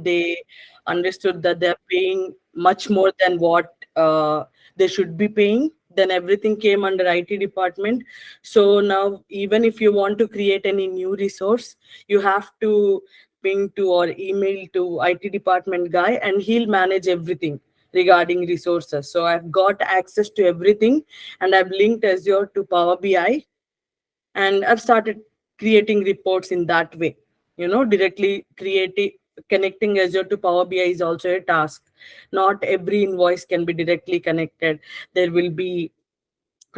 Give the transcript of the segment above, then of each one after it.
they understood that they're paying much more than what they should be paying. Then everything came under IT department. So now even if you want to create any new resource, you have to ping to or email to IT department guy, and he'll manage everything regarding resources. So I've got access to everything, and I've linked Azure to Power BI, and I've started creating reports in that way. Directly creating, connecting Azure to Power BI is also a task. Not every invoice can be directly connected. There will be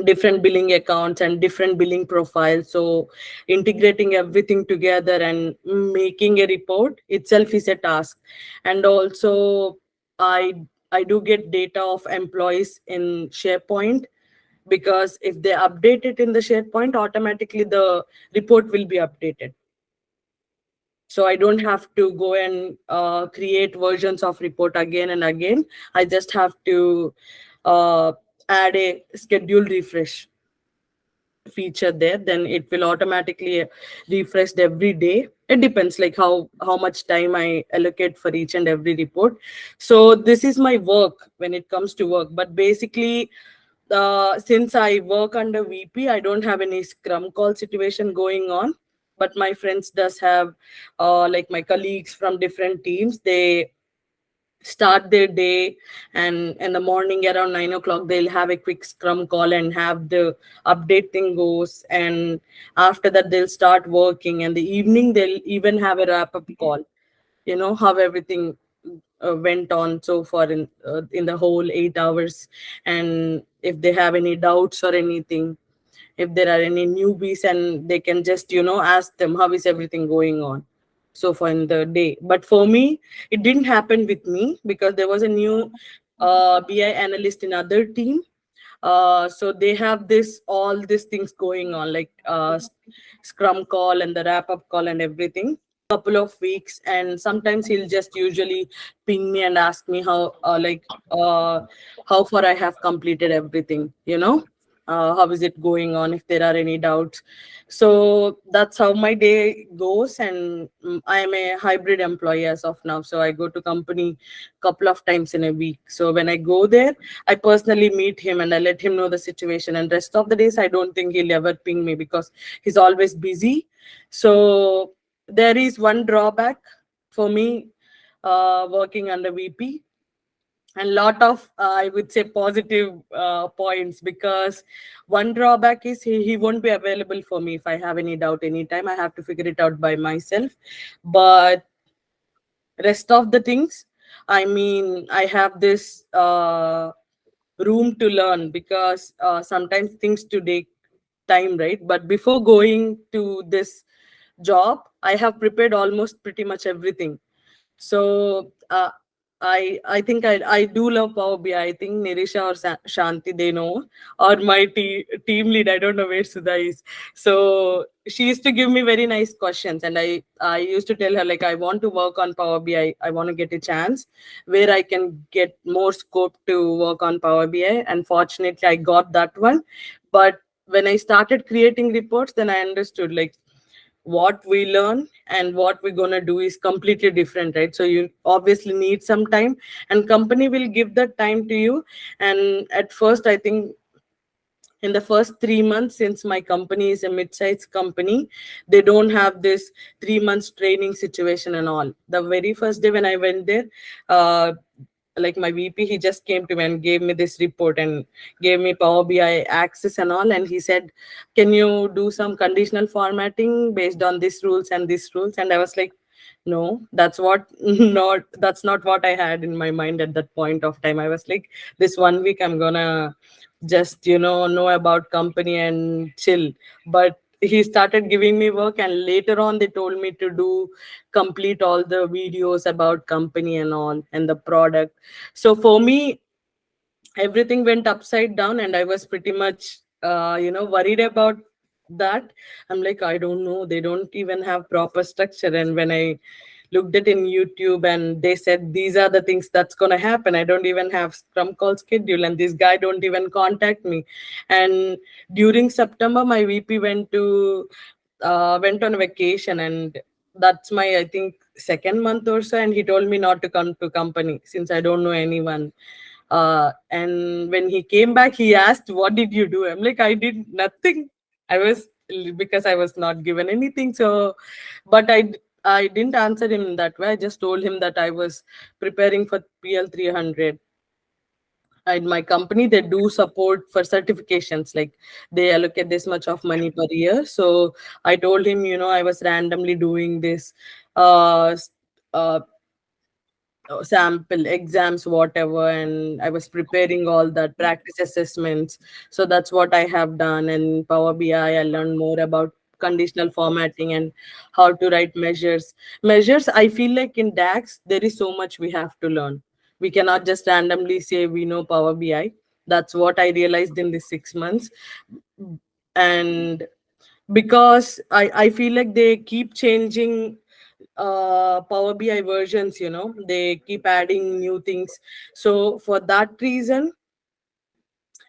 different billing accounts and different billing profiles. So integrating everything together and making a report itself is a task. And also, I do get data of employees in SharePoint, because if they update it in the SharePoint, automatically the report will be updated. So I don't have to go and create versions of report again and again. I just have to uh, add a schedule refresh feature there, then it will automatically refresh every day. It depends like how much time I allocate for each and every report. So this is my work when it comes to work. But basically, since I work under VP, I don't have any scrum call situation going on. But my friends does have, like my colleagues from different teams, they start their day, and in the morning around 9 o'clock they'll have a quick scrum call and have the update thing goes, and after that they'll start working, and the evening they'll even have a wrap up call, how everything went on so far in the whole 8 hours, and if they have any doubts or anything, if there are any newbies, and they can just ask them how is everything going on so far in the day. But for me, it didn't happen with me because there was a new BI analyst in other team. So they have this all these things going on, like scrum call and the wrap up call and everything, couple of weeks. And sometimes he'll just usually ping me and ask me how far I have completed everything, how is it going on, if there are any doubts. So that's how my day goes. And I am a hybrid employee as of now, so I go to company couple of times in a week. So when I go there, I personally meet him and I let him know the situation. And rest of the days, I don't think he'll ever ping me because he's always busy. So there is one drawback for me working under VP, and lot of I would say positive points, because one drawback is he won't be available for me if I have any doubt anytime. I have to figure it out by myself. But rest of the things, I mean, I have this room to learn, because sometimes things to take time, right? But before going to this job, I have prepared almost pretty much everything. So I think I do love Power BI. I think Nirisha or Shanti, they know, or my team lead. I don't know where Sudha is. So she used to give me very nice questions, and I used to tell her like I want to work on Power BI. I want to get a chance where I can get more scope to work on Power BI. And fortunately, I got that one. But when I started creating reports, then I understood like what we learn and what we're going to do is completely different, right? So you obviously need some time, and company will give that time to you. And at first, I think in the first 3 months, since my company is a mid-sized company, they don't have this 3 months training situation and all. The very first day when I went there, uh, like my VP, he just came to me and gave me this report and gave me Power BI access and all. And he said, can you do some conditional formatting based on these rules and these rules? And I was like, no, that's what that's not what I had in my mind at that point of time. I was like, this 1 week I'm gonna just know about company and chill. But he started giving me work, and later on they told me to do complete all the videos about company and all and the product. So for me, everything went upside down, and I was pretty much worried about that. I'm like, I don't know, they don't even have proper structure. And when I looked at in YouTube, and they said these are the things that's going to happen, I don't even have scrum call schedule, and this guy don't even contact me. And during September, my VP went on a vacation, and that's my, I think, second month or so, and he told me not to come to company since I don't know anyone. And when he came back, he asked, "What did you do?" I'm like, "I did nothing. I was because I was not given anything." So, but I didn't answer him in that way. I just told him that I was preparing for PL 300. In my company, they do support for certifications, like they allocate this much of money per year. So I told him, I was randomly doing this uh, s- uh sample exams, whatever, and I was preparing all that practice assessments. So that's what I have done. And Power BI, I learned more about conditional formatting and how to write measures. I feel like in DAX there is so much we have to learn. We cannot just randomly say we know Power BI. That's what I realized in these 6 months. And because I feel like they keep changing Power BI versions, they keep adding new things. So for that reason,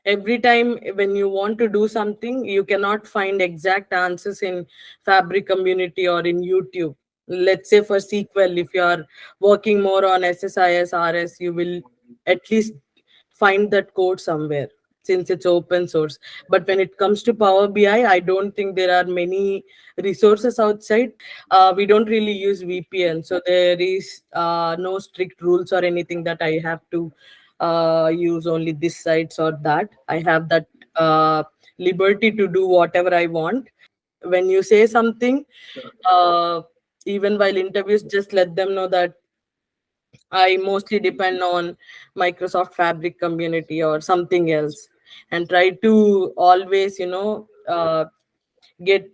every time when you want to do something, you cannot find exact answers in Fabric community or in YouTube. Let's say for SQL, if you are working more on SSIS, RS, you will at least find that code somewhere since it's open source. But when it comes to Power BI, I don't think there are many resources outside. We don't really use VPN, so there is no strict rules or anything that I have to use only this sites or that. I have that liberty to do whatever I want. When you say something, uh, even while interviews, just let them know that I mostly depend on Microsoft Fabric community or something else, and try to always, get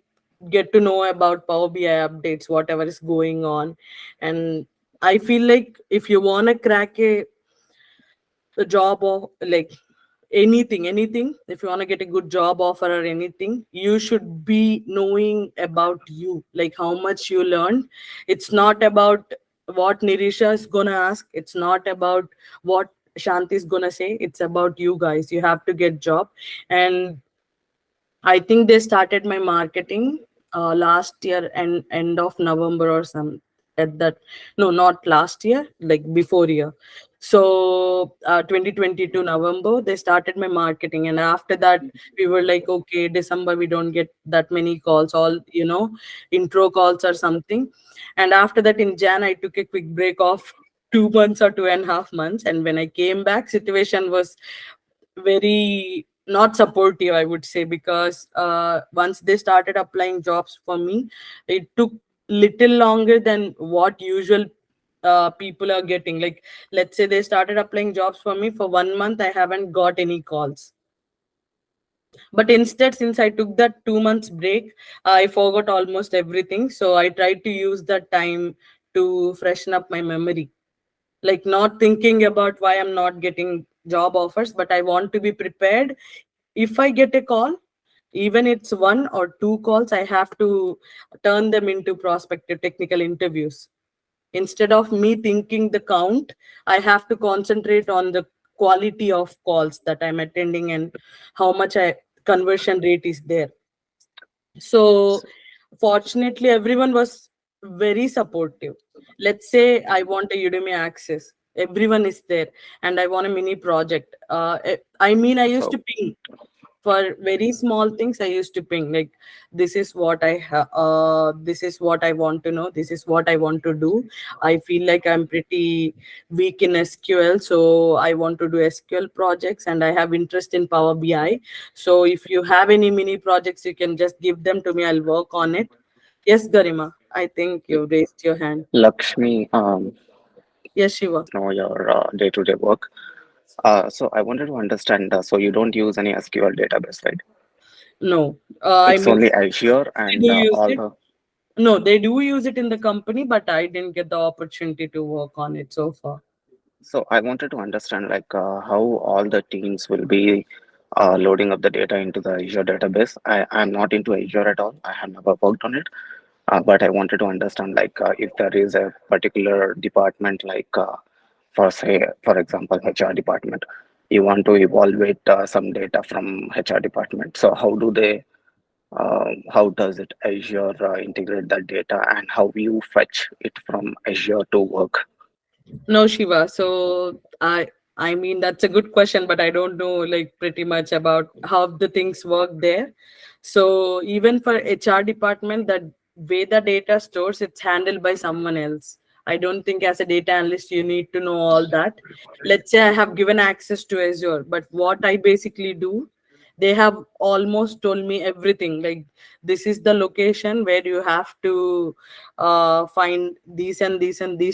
get to know about Power BI updates, whatever is going on. And I feel like if you want to crack a job, or like anything, if you want to get a good job offer or anything, you should be knowing about you, like how much you learned. It's not about what Nirisha is gonna ask, it's not about what Shanti is gonna say, it's about you guys. You have to get job. And I think they started my marketing last year and end of November or some at that. No, not last year, like before year. So 2022 November they started my marketing, and after that we were like, okay, December we don't get that many calls, all intro calls or something. And after that in Jan I took a quick break of 2 months or 2.5 months, and when I came back, situation was very not supportive, I would say, because once they started applying jobs for me, it took little longer than what usual people are getting. Like, let's say they started applying jobs for me for 1 month, I haven't got any calls. But instead, since I took that 2 months break, I forgot almost everything. So I tried to use that time to freshen up my memory, like not thinking about why I'm not getting job offers, but I want to be prepared. If I get a call, even it's one or two calls, I have to turn them into prospective technical interviews. Instead of me thinking the count, I have to concentrate on the quality of calls that I'm attending and how much I conversion rate is there. So fortunately, everyone was very supportive. Let's say I want a Udemy access. Everyone is there, and I want a mini project. I mean, I used to So, ping for very small things. I used to ping like, this is what this is what I want to know. This is what I want to do. I feel like I'm pretty weak in SQL, so I want to do SQL projects, and I have interest in Power BI. So if you have any mini projects, you can just give them to me. I'll work on it. Yes, Garima, I think you raised your hand. Lakshmi, Yes, Shiva. know your day-to-day work. So I wanted to understand. So you don't use any SQL database, right? No, I It's mean, only Azure they and do use all it. the. No, they do use it in the company, but I didn't get the opportunity to work on it so far. So I wanted to understand like how all the teams will be loading up the data into the Azure database. I'm not into Azure at all. I have never worked on it. But I wanted to understand like if there is a particular department like for say for example HR department, you want to evaluate some data from HR department. So how do they? How does it Azure integrate that data, and how you fetch it from Azure to work? No, Shiva. So I mean that's a good question, but I don't know like pretty much about how the things work there. So even for HR department, that way the data stores, it's handled by someone else. I don't think as a data analyst you need to know all that. Let's say I have given access to Azure, but what I basically do, they have almost told me everything. Like this is the location where you have to find these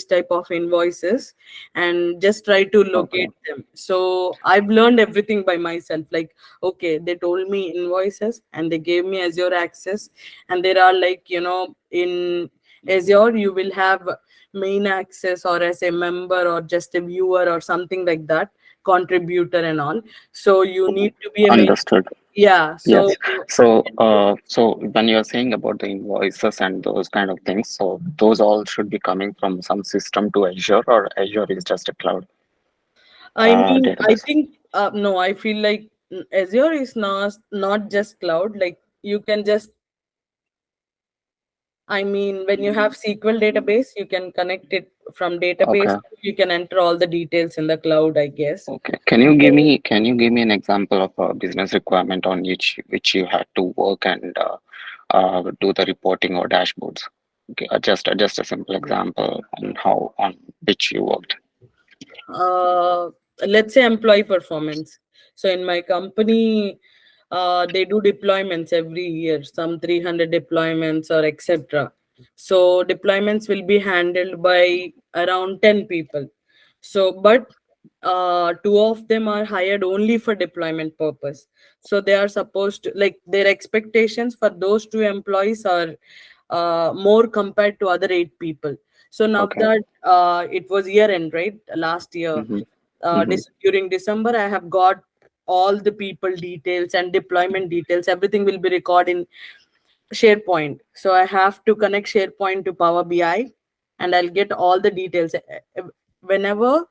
type of invoices and just try to Okay, locate them. So I've learned everything by myself. Like okay, they told me invoices and they gave me Azure access, and there are like in Azure you will have main access or as a member or just a viewer or something like that, contributor and all. So you need to be a main. understood. Yeah, so Yes. So when you're saying about the invoices and those kind of things, so those all should be coming from some system to Azure, or Azure is just a cloud I mean, I database. think no, I feel like Azure is not just cloud. Like you can just, I mean, when you have SQL database, you can connect it from database. Okay. You can enter all the details in the cloud, I guess. Okay. Can you give me an example of a business requirement on which you had to work and do the reporting or dashboards? Okay, just a simple example on how on which you worked. uh, let's say employee performance. So in my company, they do deployments every year, some 300 deployments or etc. So deployments will be handled by around 10 people. So but two of them are hired only for deployment purpose. So they are supposed to, like, their expectations for those two employees are more compared to other 8 people. So now Okay. that it was year end, right? Last year, Mm-hmm. Mm-hmm. during December, I have got all the people details and deployment details. Everything will be recorded in SharePoint. So I have to connect SharePoint to Power BI, and I'll get all the details whenever a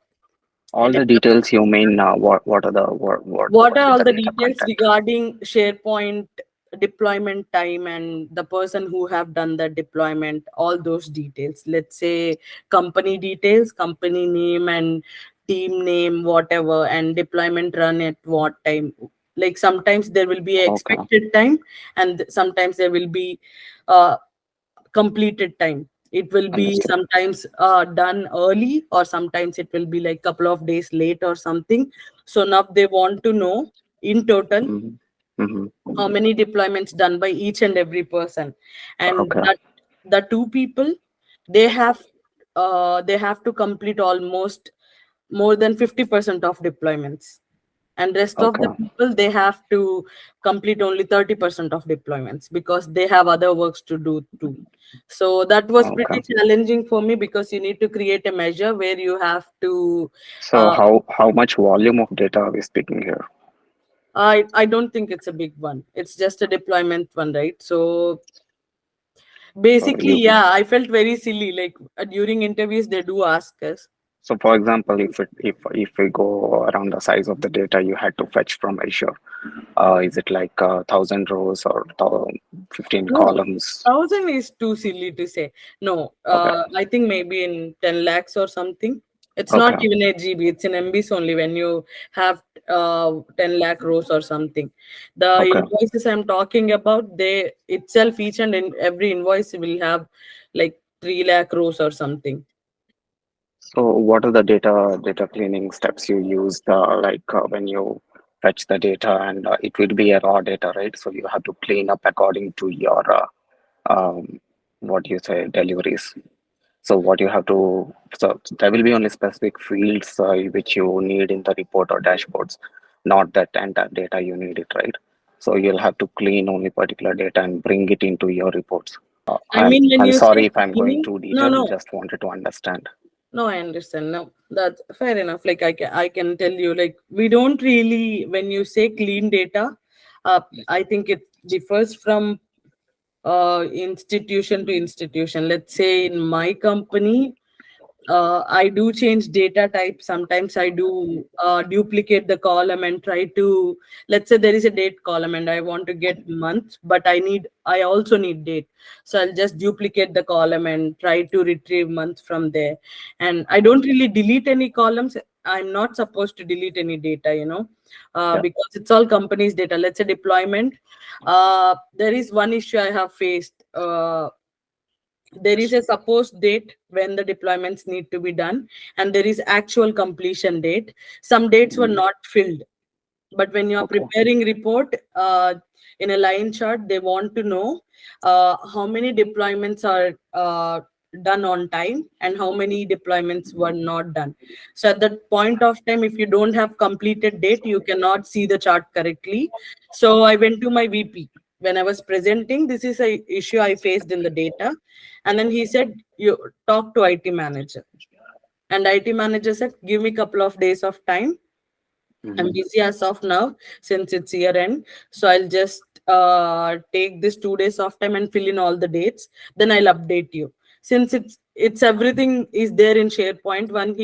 All the details you mean, what are the what what are is all the the data details content? regarding SharePoint deployment time and the person who have done that deployment, all those details. Let's say company details, company name and team name, whatever, and deployment run at what time. Like sometimes there will be a Okay, expected time, and sometimes there will be uh, completed time. It will be understood. sometimes done early, or sometimes it will be like couple of days late or something. So now they want to know in total Mm-hmm. Mm-hmm. how many deployments done by each and every person, and Okay, that the two people, they have they have to complete almost more than 50% of deployments, and rest of the okay, people, they have to complete only 30% of deployments because they have other works to do too. So that was okay. pretty challenging for me because you need to create a measure where you have to So uh, how much volume of data are we speaking here? I don't think it's a big one. It's just a deployment one, right? So basically, You yeah, I felt very silly. Like during interviews, they do ask us. so for example, if we go around the size of the data you had to fetch from Azure, is it like 1,000 rows or 15 No, columns? 1,000 is too silly to say. No, Okay, I think maybe in 10 lakhs or something. It's not okay, even a GB, it's in MBs only when you have 10 lakh rows or something. The okay. invoices I'm talking about, they itself, each and every invoice will have like 3 lakh rows or something. So what are the data cleaning steps you use, when you fetch the data, and it will be a raw data, right? So you have to clean up according to your what do you say, deliveries. So what you have to, so there will be only specific fields which you need in the report or dashboards, not that entire data you need it, right? So you'll have to clean only particular data and bring it into your reports. I mean, when I'm you say sorry if I'm going cleaning, too no, detailed, no, just wanted to understand. no, I understand. No, that's fair enough. Like I can tell you, like we don't really, when you say clean data, I think it differs from institution to institution. Let's say in my company, I do change data type. Sometimes I do duplicate the column and try to, let's say there is a date column and I want to get month, but I also need date. So I'll just duplicate the column and try to retrieve month from there. And I don't really delete any columns. I'm not supposed to delete any data, Yeah. because it's all company's data. Let's say deployment. There is one issue I have faced. There is a supposed date when the deployments need to be done, and there is actual completion date. Some dates were Mm. not filled, but when you are Okay. preparing report in a line chart, they want to know how many deployments are done on time and how many deployments were not done. So at that point of time, if you don't have completed date, you cannot see the chart correctly. So I went to my VP when I was presenting. This is a issue I faced in the data, and then he said, you talk to IT manager. And IT manager said, give me a couple of days of time. I'm Hmm. busy as of now since it's year end. So I'll just take this 2 days of time and fill in all the dates. Then I'll update you. Since it's everything is there in SharePoint. Once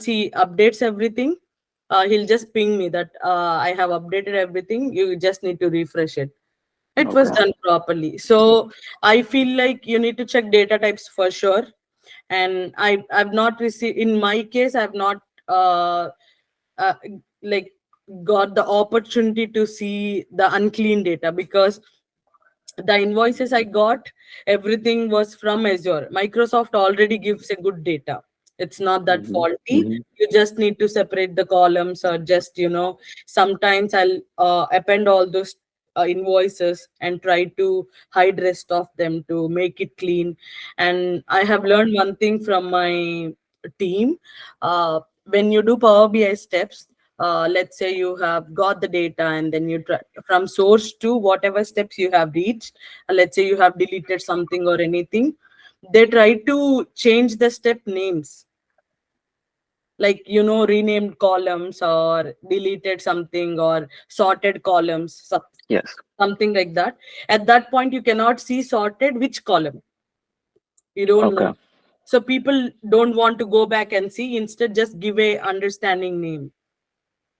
he updates everything, he'll just ping me that I have updated everything. You just need to refresh it. It was Okay. done properly. So I feel like you need to check data types for sure. And I've not received, in my case, I've not uh, like got the opportunity to see the unclean data, because the invoices I got, everything was from Azure. Microsoft already gives a good data. It's not that Hmm. faulty. Hmm. You just need to separate the columns, or just, sometimes I'll append all those invoices and try to hide rest of them to make it clean. And I have learned one thing from my team. When you do Power BI steps, let's say you have got the data and then you try from source to whatever steps you have reached. Let's say you have deleted something or anything, they try to change the step names, like, renamed columns or deleted something or sorted columns, Yes. something like that. At that point you cannot see sorted which column, you don't know. Okay. So people don't want to go back and see, instead just give a understanding name.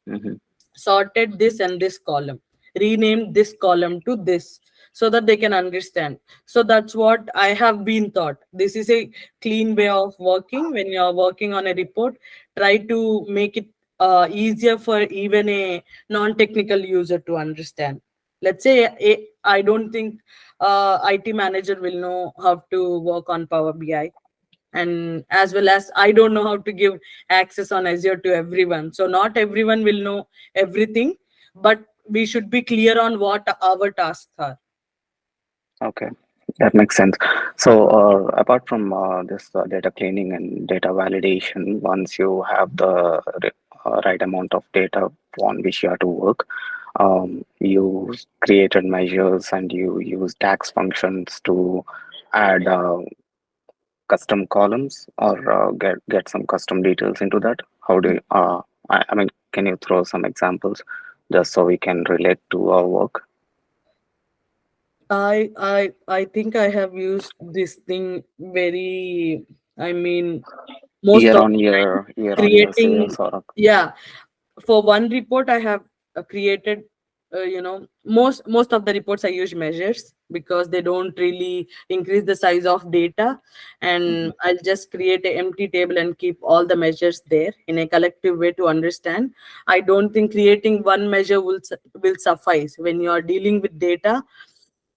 Hmm. Sorted this and this column, renamed this column to this, so that they can understand. So that's what I have been taught. This is a clean way of working. When you are working on a report, try to make it easier for even a non-technical user to understand. Let's say I don't think IT manager will know how to work on Power BI, and as well as I don't know how to give access on Azure to everyone. So not everyone will know everything, but we should be clear on what our tasks are. Okay. That makes sense. So, apart from this data cleaning and data validation, once you have the right amount of data on which you have to work, you created measures and you use DAX functions to add custom columns or get some custom details into that. How do you, I mean, can you throw some examples just so we can relate to our work? I think I have used this thing very, I mean, most Year of on the time, year, year on year creating, sales or yeah, for one report I have created, most of the reports I use measures, because they don't really increase the size of data. Mhm. And I'll just create an empty table and keep all the measures there in a collective way to understand. I don't think creating one measure will suffice when you are dealing with data.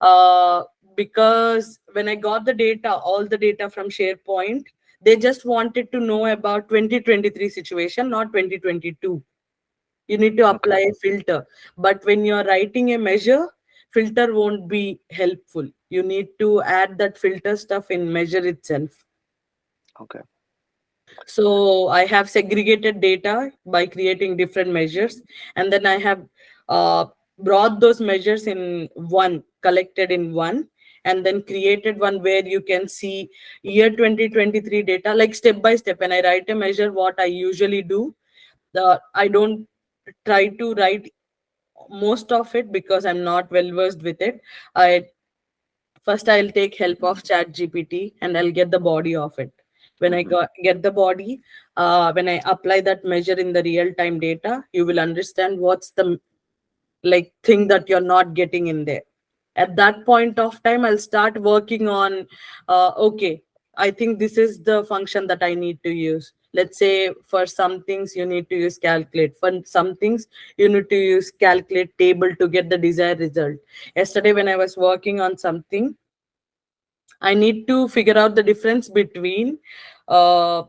uh, because when I got the data, all the data from SharePoint, they just wanted to know about 2023 situation, not 2022. You need to Okay, apply a filter. But when you're writing a measure, filter won't be helpful. You need to add that filter stuff in measure itself. okay, So I have segregated data by creating different measures, and then I have uh, brought those measures in one, collected in one, and then created one where you can see year 2023 data, like step by step. When I write a measure, what I usually do, I don't try to write most of it because I'm not well versed with it. I First I'll take help of Chat GPT and I'll get the body of it. When I Mm-hmm. get the body, when I apply that measure in the real time data, you will understand what's the like thing that you're not getting in there. At that point of time, I'll start working on, okay, I think this is the function that I need to use. Let's say for some things you need to use calculate, for some things you need to use calculate table to get the desired result. Yesterday when I was working on something, I need to figure out the difference between uh,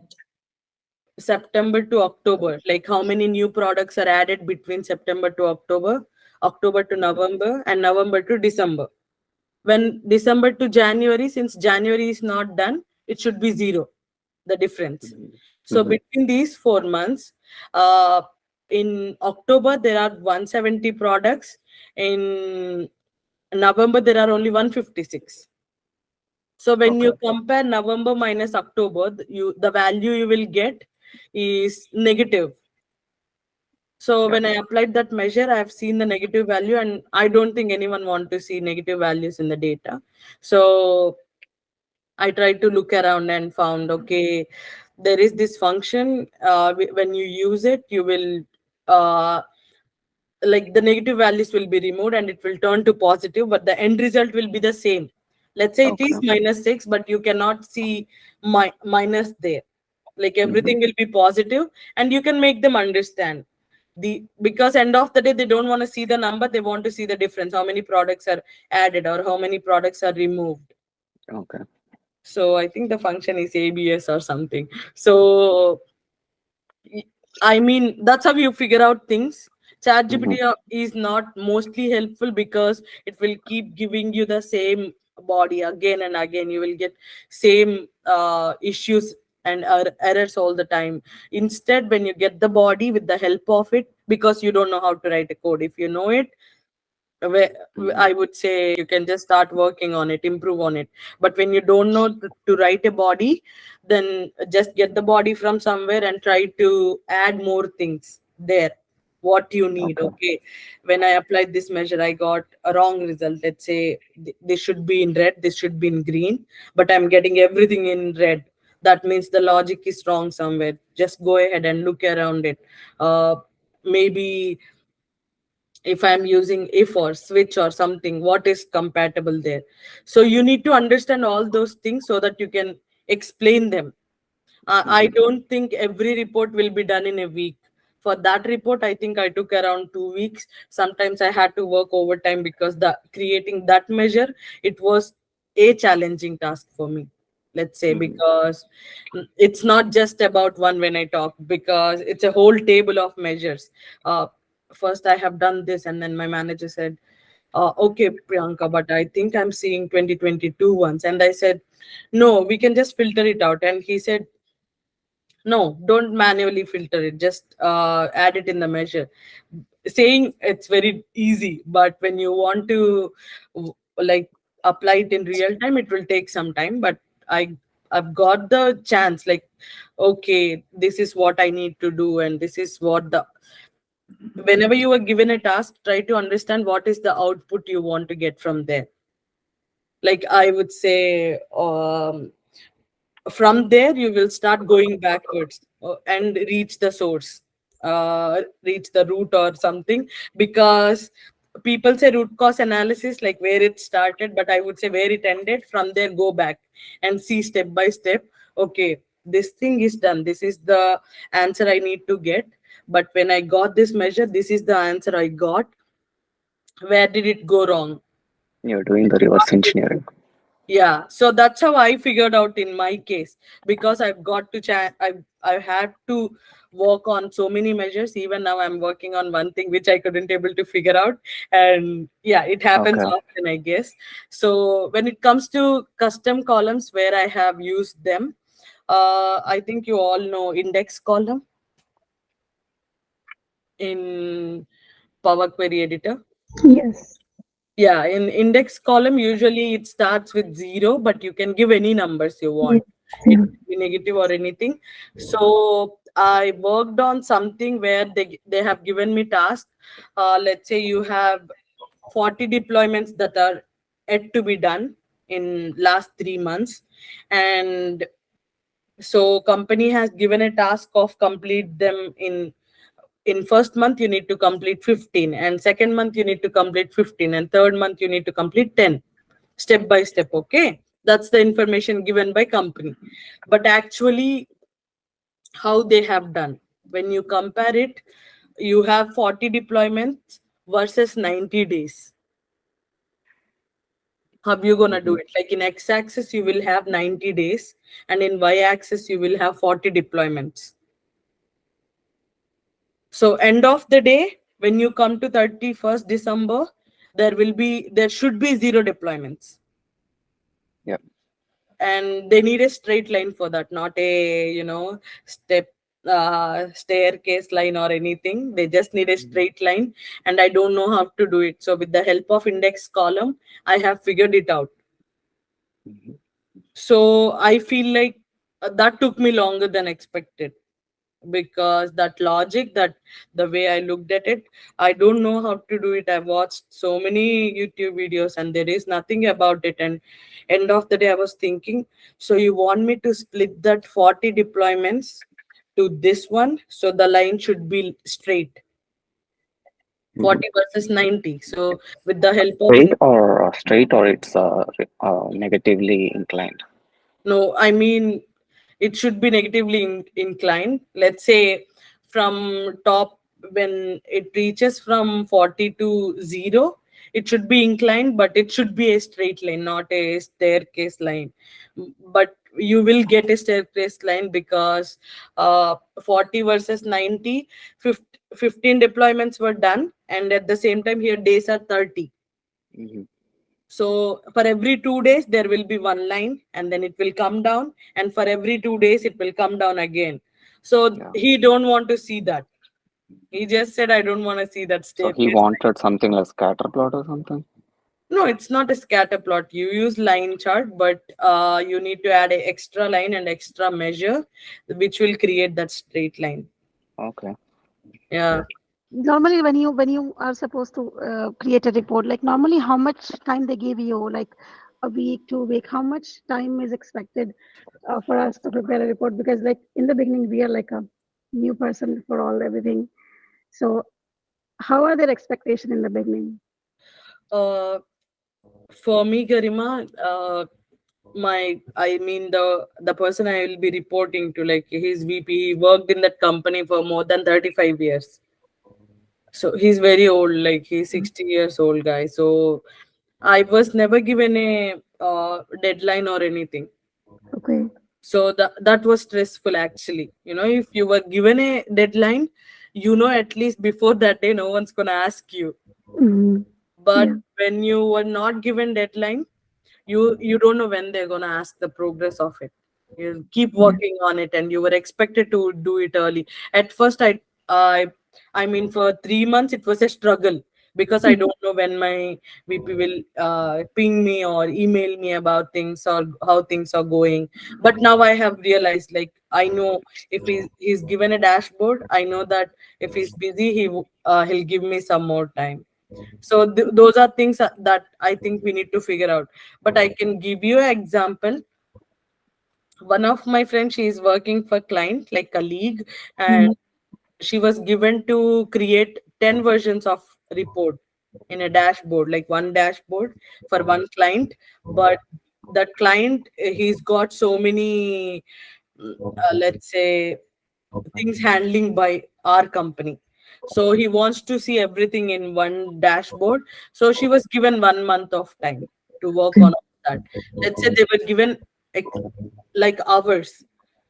September to October, like how many new products are added between September to October, October to November, and November to December. When December to January, since January is not done, it should be zero, the difference. So Mm-hmm. between these 4 months, uh, in October there are 170 products. In November there are only 156. So when Okay. you compare November minus October, the value you will get is negative. So Yeah. when I applied that measure, I have seen the negative value, and I don't think anyone want to see negative values in the data. So I tried to look around and found, okay, there is this function. When you use it, you will uh, like the negative values will be removed and it will turn to positive, but the end result will be the same. Let's say it Okay. is -6, but you cannot see minus there. Like Mm-hmm. everything will be positive, and you can make them understand because end of the day they don't want to see the number, they want to see the difference, how many products are added or how many products are removed. Okay. So I think the function is ABS or something. So I mean, that's how you figure out things. Mm-hmm. ChatGPT is not mostly helpful because it will keep giving you the same body again and again. You will get same issues and errors all the time. Instead, when you get the body with the help of it, because you don't know how to write a code, if you know it, Mm-hmm. I would say you can just start working on it, improve on it. But when you don't know to write a body, then just get the body from somewhere and try to add more things there. What you need, Okay. okay? When I applied this measure, I got a wrong result. Let's say this should be in red, this should be in green, but I'm getting everything in red. That means the logic is wrong somewhere. Just go ahead and look around it. Maybe if I'm using if or switch or something, what is compatible there? So you need to understand all those things so that you can explain them. I Mm-hmm. don't think every report will be done in a week. For that report, I think I took around 2 weeks. Sometimes I had to work overtime because the creating that measure, it was a challenging task for me. Let's say Mm-hmm. because it's not just about one when I talk, because it's a whole table of measures. First, I have done this, and then my manager said, "Okay, Priyanka, but I think I'm seeing 2022 ones." And I said, "No, we can just filter it out." And he said, no, don't manually filter it. Just add it in the measure. Saying it's very easy, but when you want to like apply it in real time, it will take some time. But I've got the chance. Like, okay, this is what I need to do, and this is what the. Whenever you are given a task, try to understand what is the output you want to get from there. Like I would say, from there you will start going backwards and reach the source, reach the root or something, because people say root cause analysis, like where it started, but I would say where it ended. From there, go back and see step by step. Okay, this thing is done, this is the answer I need to get, but when I got this measure, this is the answer I got. Where did it go wrong? You're doing the reverse engineering. Yeah, so that's how I figured out in my case, because I've got to I had to work on so many measures. Even now I'm working on one thing which I couldn't able to figure out, and yeah, it happens Okay. often, I guess. So when it comes to custom columns where I have used them, I think you all know index column in Power Query Editor. Yes. Yeah, in index column, usually it starts with zero, but you can give any numbers you Yes. want. It Yeah. can be negative or anything. So I worked on something where they have given me task. Let's say you have 40 deployments that are yet to be done in last 3 months, and So company has given a task of complete them in first month you need to complete 15, and second month you need to complete 15, and third month you need to complete 10, step by step. Okay, that's the information given by company. But actually how they have done, when you compare it, you have 40 deployments versus 90 days. How you gonna do Mm-hmm. it? Like in x-axis you will have 90 days, and in y-axis you will have 40 deployments. So end of the day, when you come to 31st December, there should be zero deployments. Yep. And they need a straight line for that, not a step staircase line or anything. They just need a Mm-hmm. straight line, and I don't know how to do it. So with the help of index column, I have figured it out. Mm-hmm. So I feel like that took me longer than expected, because that logic, that the way I looked at it, I don't know how to do it. I've watched so many YouTube videos and there is nothing about it. And end of the day I was thinking, so you want me to split that 40 deployments to this one, so the line should be straight, Mm-hmm. 40 versus 90. So with the help of Straight or it's negatively inclined. no, I mean, it should be negatively inclined. Let's say from top, when it reaches from 40 to 0, it should be inclined, but it should be a straight line, not a staircase line. But you will get a staircase line because 40 versus 90, 15 deployments were done, and at the same time, here days are 30. Mm-hmm. So for every 2 days, there will be one line and then it will come down. And for every 2 days, it will come down again. So Yeah. he don't want to see that. He just said, I don't want to see that So he staircase. wanted something like scatter plot or something. No, it's not a scatter plot. You use line chart, but you need to add a extra line and extra measure, which will create that straight line. Okay. Yeah. Normally, when you are supposed to create a report, like normally, how much time they give you, like a week, 2 week, how much time is expected for us to prepare a report? Because like in the beginning, we are like a new person for all everything. So how are their expectation in the beginning? Uh, for me, Garima, I mean the person I will be reporting to, like his VP, he worked in that company for more than 35 years. So he's very old, like he's 60 years old guy. So I was never given a deadline or anything. Okay. So that was stressful actually. If you were given a deadline, at least before that day no one's gonna ask you. Hmm. But Yeah. when you were not given deadline, you don't know when they're gonna ask the progress of it. You keep Yeah. working on it, and you were expected to do it early. At first, I mean, for 3 months it was a struggle, because I don't know when my VP will ping me or email me about things or how things are going. But now I have realized, like I know if he's given a dashboard, I know that if he's busy, he'll give me some more time. So those are things that I think we need to figure out. But I can give you an example. One of my friends, she is working for client like a league, and Mhm. she was given to create 10 versions of report in a dashboard, like one dashboard for one client. But that client, he's got so many, let's say, things handling by our company. So he wants to see everything in one dashboard. So she was given 1 month of time to work on all that. Let's say they were given ex- like hours,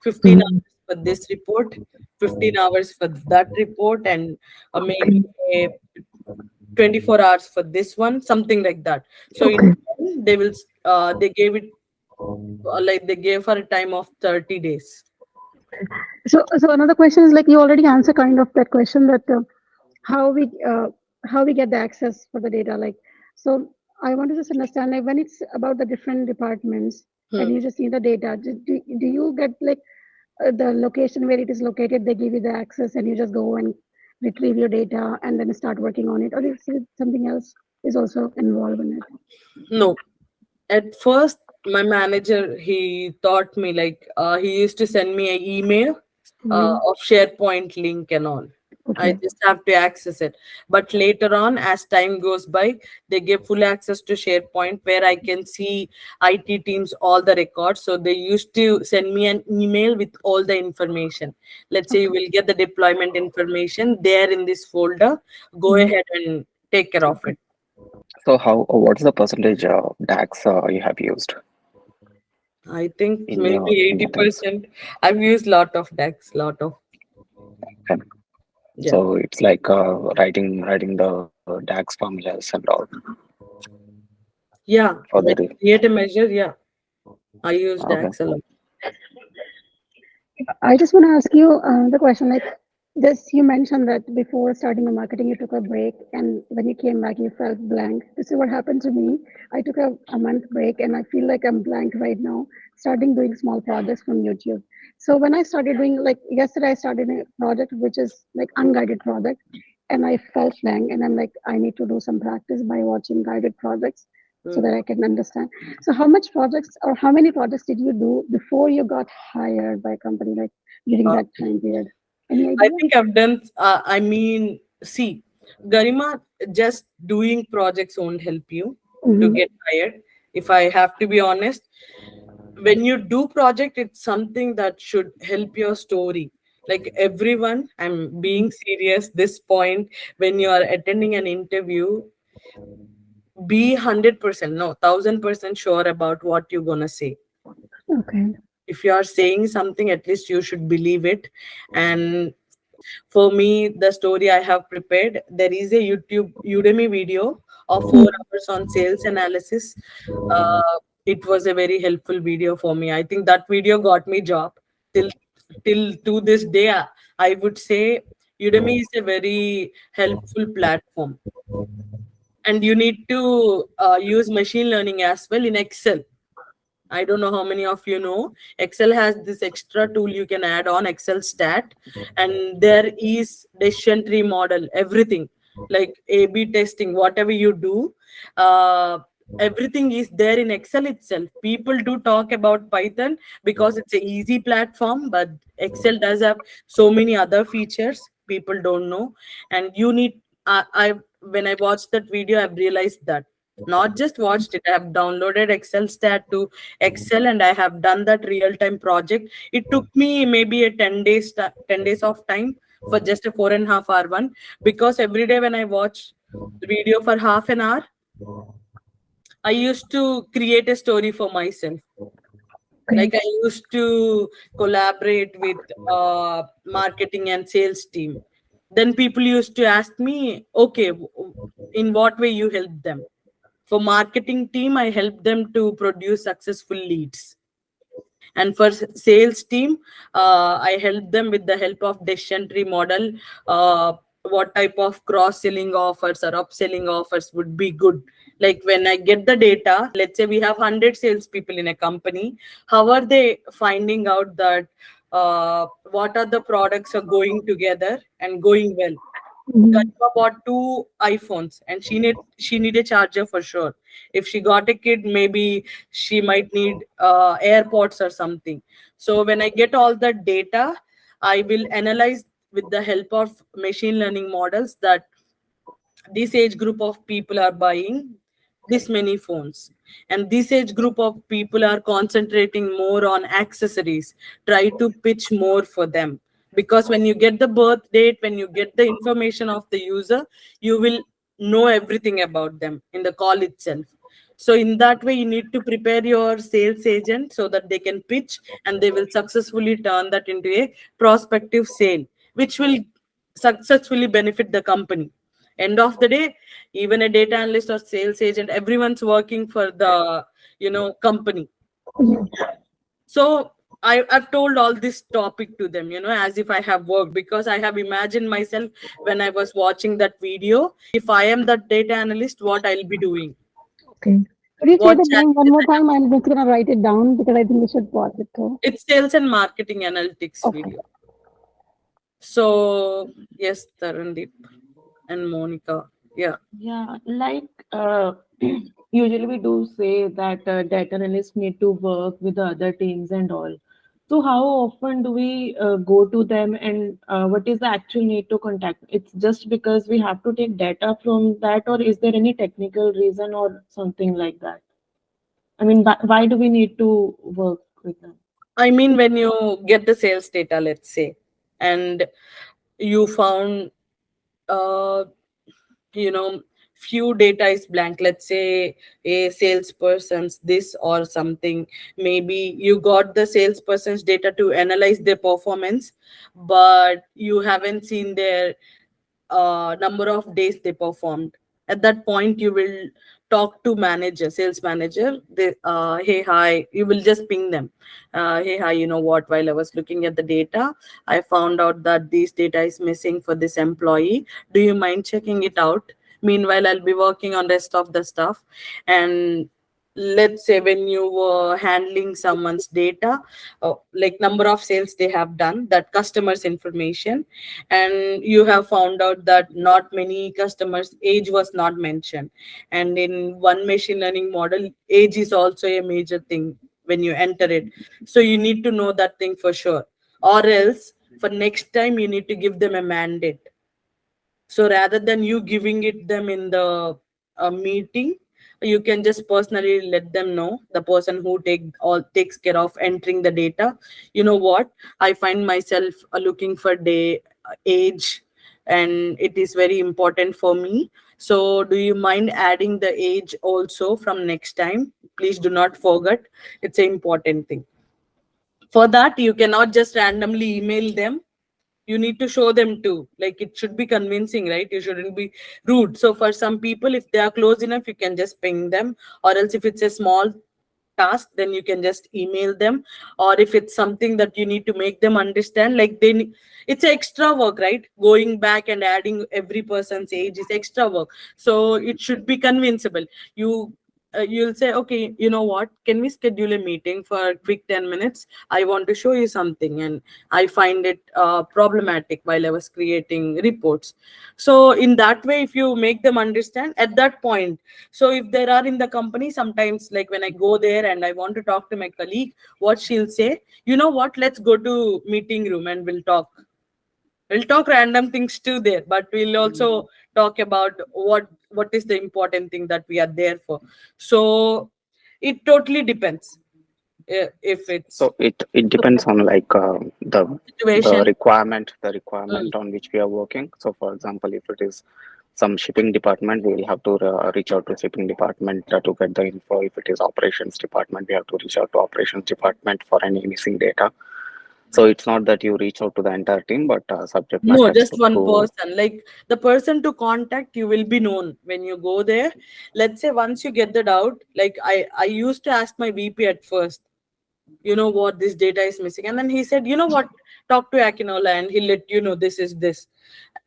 15 Mhm. hours for this report, 15 hours for that report, and maybe Okay. a 24 hours for this one, something like that. So in Okay. they will they gave it like they gave her a time of 30 days. So another question is like you already answered kind of that question that how we uh, how we get the access for the data. Like, so I want to just understand like when it's about the different departments and Hmm. you just need the data. Do you get like the location where it is located? They give you the access and you just go and retrieve your data and then start working on it, or is it something else is also involved in it? No, at first my manager, he taught me, like, he used to send me an email Mhm. of SharePoint link and all. I Okay. just have to access it. But later on, as time goes by, they give full access to SharePoint where I can see IT teams all the records. So they used to send me an email with all the information. Let's say you will get the deployment information there in this folder. Go Mhm. ahead and take care of it. So how what's the percentage DAX you have used I think in maybe your things? 80%. I've used lot of decks, lot of, Okay. yeah. So it's like writing the DAX formulas and all Yeah, for the when you create a measure, yeah, I use okay. DAX a lot. I just want to ask you the question like this. You mentioned that before starting the marketing, you took a break, and when you came back, you felt blank. This is what happened to me. I took a month break, and I feel like I'm blank right now. Starting doing small projects from YouTube. So when I started doing like yesterday, I started a project which is like unguided project, and I felt blank, and I'm like, I need to do some practice by watching guided projects so Mm. that I can understand. So how much projects or how many projects did you do before you got hired by a company like during Uh, that time period? Any I idea? think I've done, I mean, see, Garima, just doing projects won't help you to Hmm. get hired. If I have to be honest, when you do project, it's something that should help your story. Like everyone, I'm being serious, this point, when you are attending an interview, be 100%, no, 1000% sure about what you're gonna say. Okay. If you are saying something, at least you should believe it. And for me, the story I have prepared, there is a YouTube Udemy video of 4 hours on sales analysis. It was a very helpful video for me. I think that video got me job till till to this day. I would say Udemy is a very helpful platform, and you need to use machine learning as well in Excel. I don't know how many of you know. Excel has this extra tool you can add on, Excel stat, and there is decision tree model, everything like A/B testing, whatever you do, uh, everything is there in Excel itself. People do talk about Python because it's a easy platform, but Excel does have so many other features people don't know, and you need. I when I watched that video, I've realized that not just watched it, I have downloaded Excel stat to Excel, and I have done that real time project. It took me maybe a 10 days 10 days of time for just a 4.5 hour one, because every day when I watch the video for half an hour, I used to create a story for myself. Okay. Like I used to collaborate with marketing and sales team. Then people used to ask me, okay, in what way you help them? For marketing team, I help them to produce successful leads. And for sales team, I help them with the help of decision tree model. What type of cross selling offers or upselling offers would be good? Like when I get the data, let's say we have 100 salespeople in a company, how are they finding out that what are the products are going together and going well? Hmm. Karima bought two iPhones, and she need a charger for sure. If she got a kid, maybe she might need AirPods or something. So when I get all the data, I will analyze with the help of machine learning models that this age group of people are buying this many phones, and this age group of people are concentrating more on accessories. Try to pitch more for them, because when you get the birth date, when you get the information of the user, you will know everything about them in the call itself. So in that way, you need to prepare your sales agent so that they can pitch, and they will successfully turn that into a prospective sale, which will successfully benefit the company. End of the day, even a data analyst or sales agent, everyone's working for the company. So I've told all this topic to them, as if I have worked, because I have imagined myself when I was watching that video, if I am that data analyst, what I'll be doing, Okay. Could you say what the name one challenges more I have. time? I'm just gonna write it down because I think we should watch it too. It's sales and marketing analytics Okay. video. So yes, Tarandeep and Monica, yeah. Yeah, like usually we do say that data analysts need to work with the other teams and all. So how often do we go to them, and what is the actual need to contact? It's just because we have to take data from that, or is there any technical reason or something like that? I mean, why do we need to work with them? I mean, when you get the sales data, let's say, and you found, uh, you know, few data is blank, let's say a salesperson's this or something, maybe you got the salesperson's data to analyze their performance, but you haven't seen their number of days they performed. At that point you will talk to manager, sales manager, they, hey hi, you will just ping them, hey hi, you know what, while I was looking at the data, I found out that this data is missing for this employee, do you mind checking it out? Meanwhile I'll be working on rest of the stuff. And let's say when you were handling someone's data, like number of sales they have done, that customers information, and you have found out that not many customers age was not mentioned, and in one machine learning model age is also a major thing when you enter it, so you need to know that thing for sure, or else for next time you need to give them a mandate. So rather than you giving it them in the meeting, you can just personally let them know, the person who takes care of entering the data, you know what, I find myself looking for day age, and it is very important for me, so do you mind adding the age also from next time, please do not forget, it's an important thing. For that you cannot just randomly email them, you need to show them too, like it should be convincing, right? You shouldn't be rude. So for some people, if they are close enough, you can just ping them, or else if it's a small task, then you can just email them, or if it's something that you need to make them understand, like it's extra work, right? Going back and adding every person's age is extra work, so it should be convincible. You'll say, okay, you know what, can we schedule a meeting for a quick 10 minutes, I want to show you something, and I find it problematic while I was creating reports. So in that way, if you make them understand at that point, so if there are in the company, sometimes like when I go there and I want to talk to my colleague, what she'll say, you know what, let's go to meeting room and we'll talk random things too there, but we'll also talk about what is the important thing that we are there for. So it totally depends, if it's So it depends on like situation. the Mm. requirement on which we are working. So for example, if it is some shipping department, we will have to reach out to shipping department to get the info. If it is operations department, we have to reach out to operations department for any missing data. So it's not that you reach out to the entire team, but subject No, matters just one to person. Like the person to contact, you will be known when you go there. Let's say once you get the doubt, like I used to ask my VP at first, you know what, this data is missing, and then he said, you know what, talk to Akinola and he'll let you know this is this.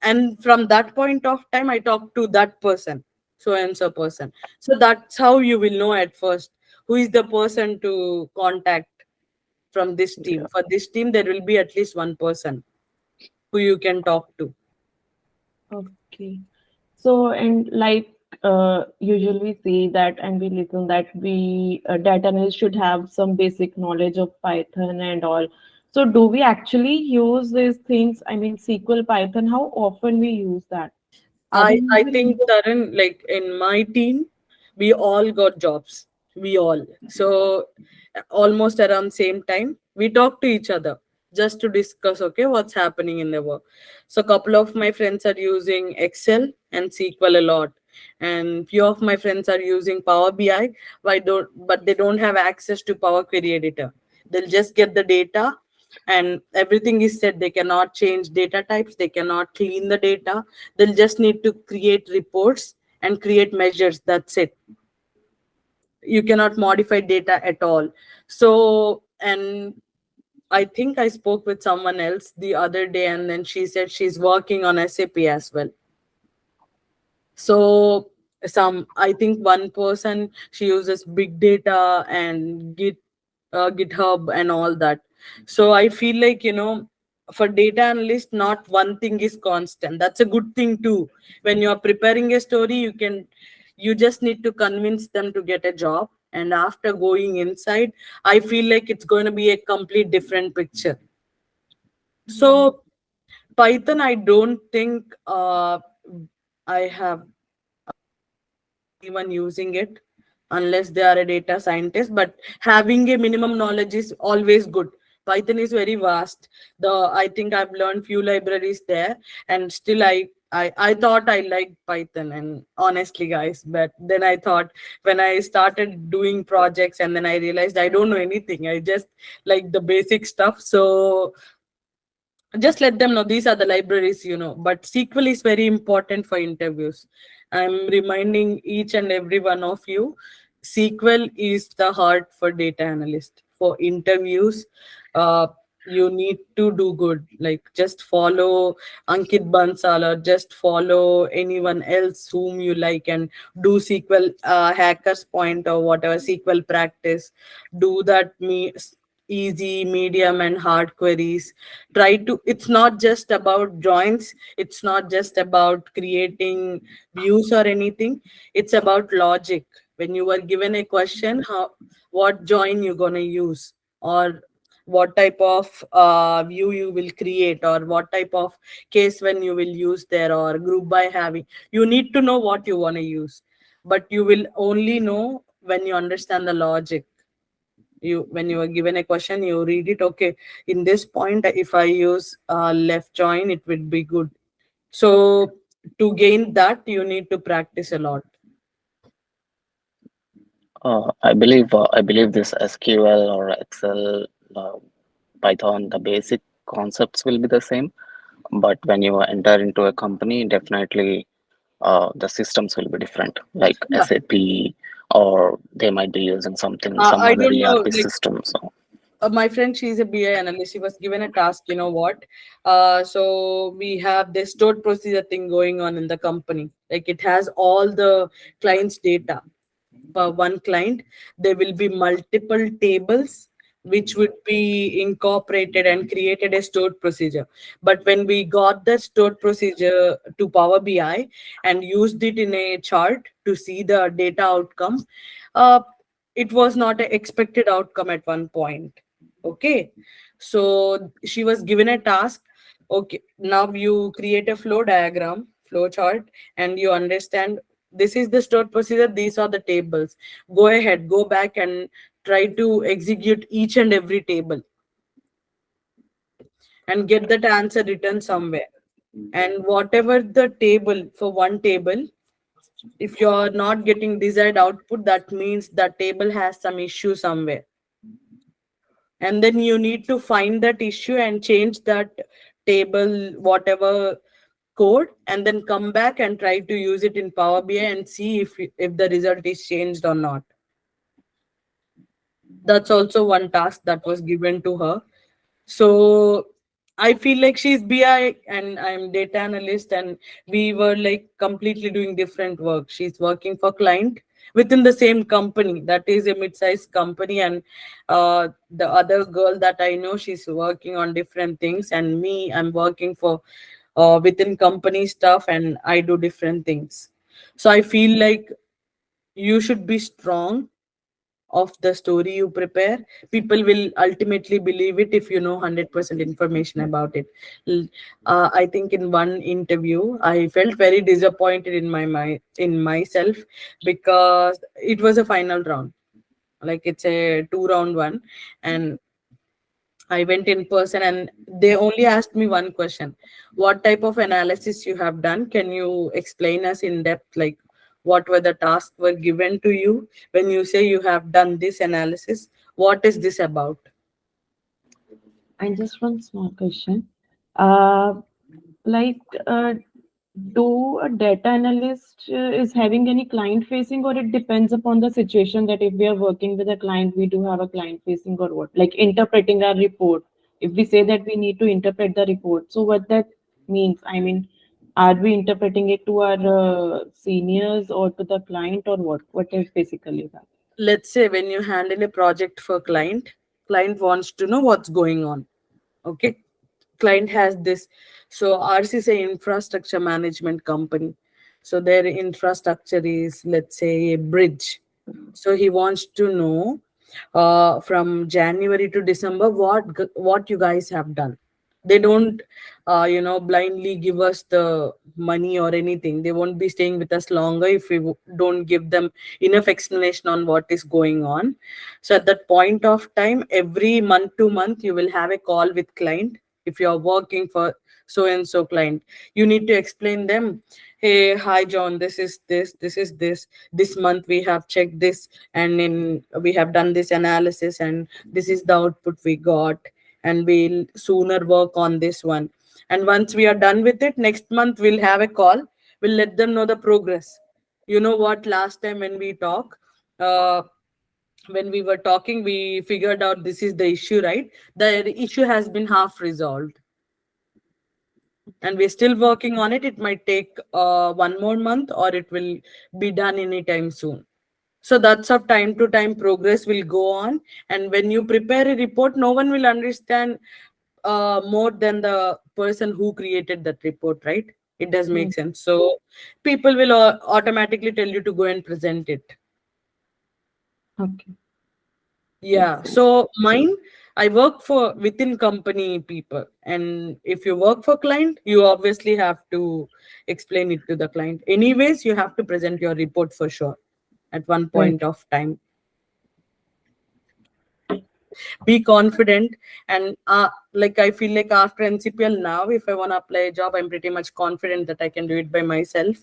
And from that point of time, I talk to that person, so and so person. So that's how you will know at first who is the person to contact from this team. yeah. For this team, there will be at least one person who you can talk to. Okay. So, and like usually we see that and we listen that we data analysts should have some basic knowledge of Python and all. So, do we actually use these things? I mean, SQL, Python, how often we use that? We I usually think, Tarun, like in my team, we all got jobs. We all. So almost around same time, we talk to each other just to discuss, okay, what's happening in the work. So couple of my friends are using Excel and SQL a lot, and few of my friends are using Power BI. Why don't but they don't have access to Power Query Editor. They'll just get the data and everything is set. They cannot change data types, they cannot clean the data, they'll just need to create reports and create measures, that's it. You cannot modify data at all. So, and I think I spoke with someone else the other day, and then she said she's working on SAP as well. So some, I think one person, she uses big data and GitHub and all that. So I feel like, for data analyst, not one thing is constant. That's a good thing too. When you are preparing a story, you can You just need to convince them to get a job, and after going inside, I feel like it's going to be a complete different picture. So Python, I don't think I have anyone using it unless they are a data scientist, but having a minimum knowledge is always good. Python is very vast. I think I've learned few libraries there, and still I thought I liked Python, and honestly guys, but then I thought, when I started doing projects, and then I realized I don't know anything. I just like the basic stuff. So just let them know these are the libraries, but SQL is very important for interviews. I'm reminding each and every one of you, SQL is the heart for data analyst for interviews. You need to do good, like just follow Ankit Bansal, or just follow anyone else whom you like, and do SQL hackers point or whatever SQL practice. Do that, me easy, medium, and hard queries. Try to, it's not just about joins, it's not just about creating views or anything, it's about logic. When you are given a question, how, what join you gonna use, or what type of view you will create, or what type of case when you will use there, or group by having, you need to know what you want to use, but you will only know when you understand the logic. You, when you are given a question, you read it, okay, in this point if I use left join, it would be good. So to gain that, you need to practice a lot. I believe this SQL or Excel, uh, Python, the basic concepts will be the same. But when you enter into a company, definitely the systems will be different, like Yeah. SAP, or they might be using some I other don't know, ERP like system. So my friend, she's a BI analyst. She was given a task. You know what? So we have this stored procedure thing going on in the company. Like it has all the clients' data. For one client, there will be multiple tables which would be incorporated and created a stored procedure. But when we got the stored procedure to Power BI and used it in a chart to see the data outcome, uh, it was not an expected outcome at one point. Okay, so she was given a task. Okay, now you create a flow diagram, flow chart, and you understand this is the stored procedure, these are the tables. Go ahead, go back and try to execute each and every table and get that answer written somewhere. And whatever the table, for one table, if you're not getting desired output, that means that table has some issue somewhere, and then you need to find that issue and change that table, whatever code, and then come back and try to use it in Power BI and see if the result is changed or not. That's also one task that was given to her. So I feel like she's BI and I'm data analyst, and we were like completely doing different work. She's working for client within the same company, that is a mid-sized company, and the other girl that I know, she's working on different things, and me, I'm working for within company stuff, and I do different things. So I feel like you should be strong of the story you prepare. People will ultimately believe it if you know 100% information about it. I think in one interview I felt very disappointed in in myself, because it was a final round, like it's a two round one, and I went in person, and they only asked me one question: what type of analysis you have done? Can you explain us in depth, like what were the tasks were given to you? When you say you have done this analysis, what is this about? And just one small question. Uh, like, do a data analyst is having any client facing, or it depends upon the situation that if we are working with a client, we do have a client facing or what? Like interpreting our report. If we say that we need to interpret the report, so what that means? I mean, are we interpreting it to our seniors or to the client or what? What is basically that? Let's say when you handle a project for client wants to know what's going on. Okay, client has this. So ours is a infrastructure management company. So their infrastructure is, let's say, a bridge. So he wants to know from January to December what you guys have done. They don't blindly give us the money or anything. They won't be staying with us longer if we don't give them enough explanation on what is going on. So at that point of time, every month to month, you will have a call with client. If you are working for so and so client, you need to explain them, hey, hi John, this month we have checked this, and in we have done this analysis, and this is the output we got, and we'll sooner work on this one. And once we are done with it, next month we'll have a call. We'll let them know the progress. You know what, last time when we were talking, we figured out this is the issue, right? The issue has been half resolved, and we're still working on it. It might take one more month, or it will be done anytime soon. So that's how time to time progress will go on. And when you prepare a report, no one will understand more than the person who created that report, right? It does Hmm. make sense. So people will automatically tell you to go and present it. Okay, makes Yeah. sense. So mine, I work for within company people. And if you work for client, you obviously have to explain it to the client. Anyways, you have to present your report for sure at one Right. point of time. Be confident. And like I feel like after NCPL now, if I want to apply a job, I'm pretty much confident that I can do it by myself.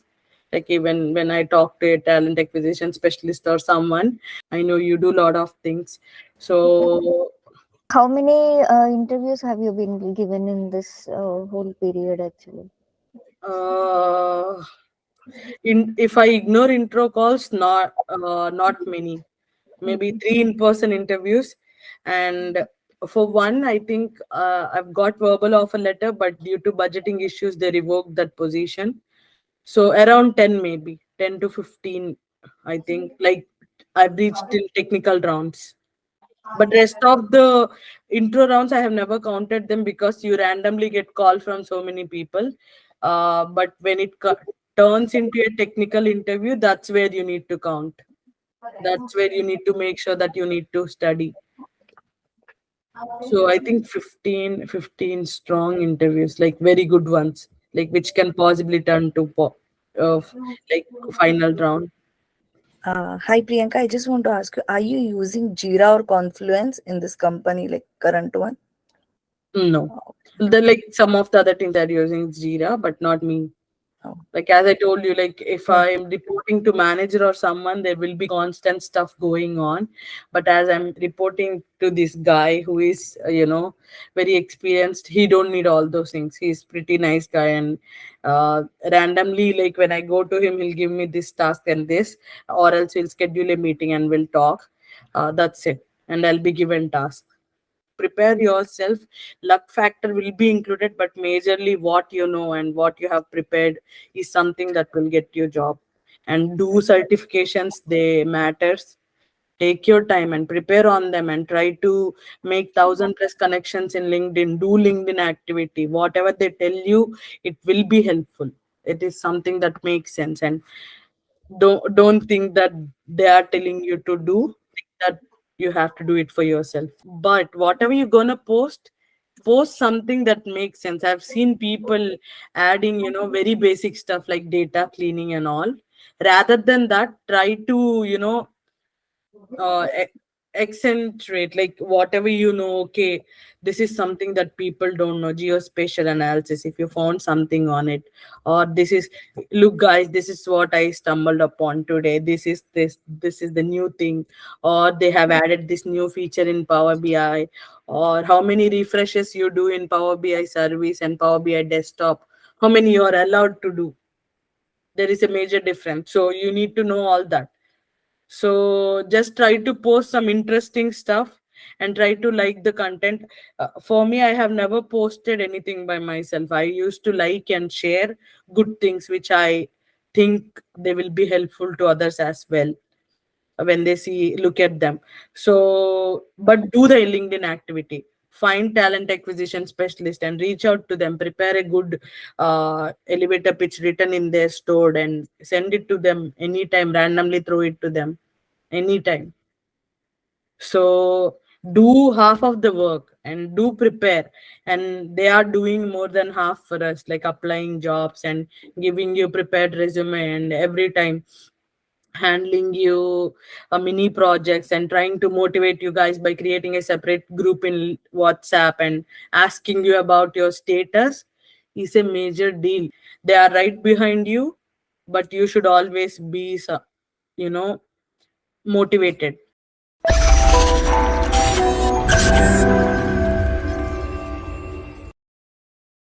Like even when I talk to a talent acquisition specialist or someone, I know you do a lot of things. So How many interviews have you been given in this whole period actually? uh, if I ignore intro calls, not many, maybe Mhm. 3 in-person interviews. And for one, I think I've got verbal offer letter, but due to budgeting issues, they revoked that position. So around 10, maybe 10 to 15, I think. Like I've reached till technical rounds. But rest of the intro rounds, I have never counted them because you randomly get call from so many people. But when it turns into a technical interview, that's where you need to count. That's where you need to make sure that you need to study. So I think 15 strong interviews, like very good ones, like which can possibly turn to of like final round. Hi Priyanka, I just want to ask you, are you using Jira or Confluence in this company, like current one? No, the like some of the other teams are using Jira, but not me. Oh, Like as I told you, like if yeah. I am reporting to manager or someone, there will be constant stuff going on. But as I'm reporting to this guy who is very experienced, he don't need all those things. He's pretty nice guy. And randomly, like when I go to him, he'll give me this task and this, or else we'll schedule a meeting and we'll talk. That's it, and I'll be given task. Prepare yourself. Luck factor will be included, but majorly what you know and what you have prepared is something that will get you job. And do certifications, they matters. Take your time and prepare on them, and try to make 1,000+ connections in LinkedIn. Do LinkedIn activity. Whatever they tell you, it will be helpful. It is something that makes sense. And don't think that they are telling you to do. Think that you have to do it for yourself. But whatever you're gonna post something that makes sense. I've seen people adding very basic stuff like data cleaning and all. Rather than that, try to uh, e- accentuate, like whatever okay, this is something that people don't know, geospatial analysis, if you found something on it. Or this is, look guys, this is what I stumbled upon today, this is the new thing. Or they have added this new feature in Power BI. Or how many refreshes you do in Power BI service and Power BI desktop, how many you are allowed to do. There is a major difference, so you need to know all that. So just try to post some interesting stuff and try to like the content. For me, I have never posted anything by myself. I used to like and share good things which I think they will be helpful to others as well when they see look at them. So but do the LinkedIn activity. find talent acquisition specialist and reach out to them, prepare a good elevator pitch written in their stored and send it to them anytime, randomly throw it to them anytime. So do half of the work and do prepare, and they are doing more than half for us, like applying jobs and giving you prepared resume, and every time handling you mini projects and trying to motivate you guys by creating a separate group in WhatsApp and asking you about your status is a major deal. They are right behind you, but you should always be you know motivated.